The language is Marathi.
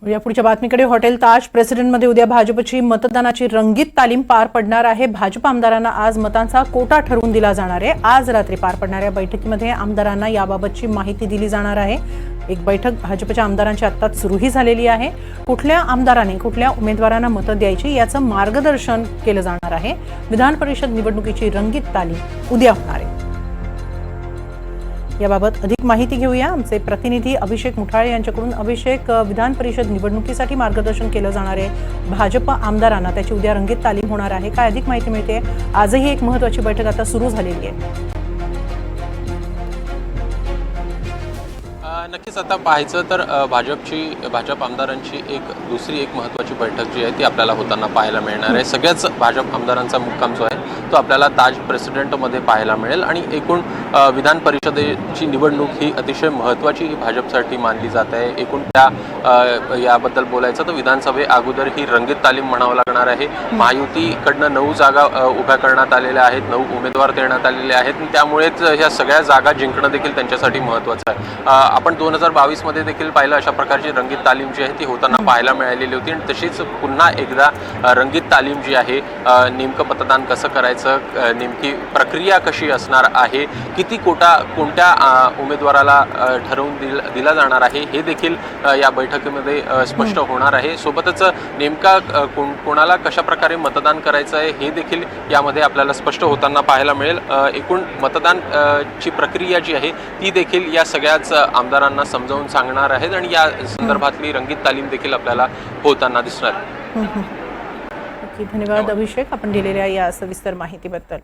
या पुढच्या बातमीकडे हॉटेल ताज प्रेसिडेंटमध्ये उद्या भाजपची मतदानाची रंगीत तालीम पार पडणार आहे। भाजप आमदारांना आज मतांचा कोटा ठरवून दिला जाणार आहे। आज रात्री पार पडणाऱ्या बैठकीमध्ये आमदारांना याबाबतची माहिती दिली जाणार आहे। एक बैठक भाजपच्या आमदारांची आत्ताच सुरूही झालेली आहे। कुठल्या आमदारांनी कुठल्या उमेदवारांना मतं द्यायची याचं मार्गदर्शन केलं जाणार आहे। विधान परिषद निवडणुकीची रंगीत तालीम उद्या होणार आहे। याबाबत अधिक माहिती घेऊया आमचे प्रतिनिधी अभिषेक मुठाळे यांच्याकडून। अभिषेक, विधान परिषद निवडणुकीसाठी मार्गदर्शन केलं जाणार आहे भाजप आमदारांना, त्याची उद्या रंगीत तालीम होणार आहे। काय अधिक माहिती मिळते? आजही एक महत्त्वाची बैठक आता सुरू झालेली आहे। नक्कीच आता पाहायचं तर भाजप आमदारांची दुसरी एक महत्त्वाची बैठक जी आहे ती आपल्याला होताना पाहायला मिळणार आहे। सगळ्याच भाजप आमदारांचा मुक्काम जो आहे तो आपल्याला ताज प्रेसिडेंटमध्ये पाहायला मिळेल आणि एकूण विधान परिषदेची निवडणूक ही अतिशय महत्त्वाची ही भाजपसाठी मानली जात आहे। एकूण त्या याबद्दल बोलायचं तर विधानसभे अगोदर ही रंगीत तालीम म्हणावं लागणार आहे। महायुतीकडनं 9 जागा उभ्या करण्यात आलेल्या आहेत, 9 उमेदवार देण्यात आलेले आहेत। त्यामुळेच ह्या सगळ्या जागा जिंकणं देखील त्यांच्यासाठी महत्त्वाचं आहे। आपण 2022 मध्ये देखील पाहिलं अशा प्रकारची रंगीत तालीम जी आहे ती होताना पाहायला मिळालेली होती आणि तशीच पुन्हा एकदा रंगीत तालीम जी आहे, नेमकं मतदान कसं करायचं, नेमकी प्रक्रिया कशी असणार आहे, किती कोटा कोणत्या उमेदवाराला ठरवून दिला जाणार आहे हे देखील या बैठकीमध्ये स्पष्ट होणार आहे। सोबतच नेमका कोणाला कशा प्रकारे मतदान करायचं आहे हे देखील यामध्ये आपल्याला स्पष्ट होताना पाहायला मिळेल। एकूण मतदान ची प्रक्रिया जी आहे ती देखील या सगळ्याच आमदारांना समजावून सांगणार आहेत आणि या संदर्भातली रंगीत तालीम देखील आपल्याला होताना दिसणार। धन्यवाद अभिषेक, आपण दिलेल्या या सविस्तर माहितीबद्दल।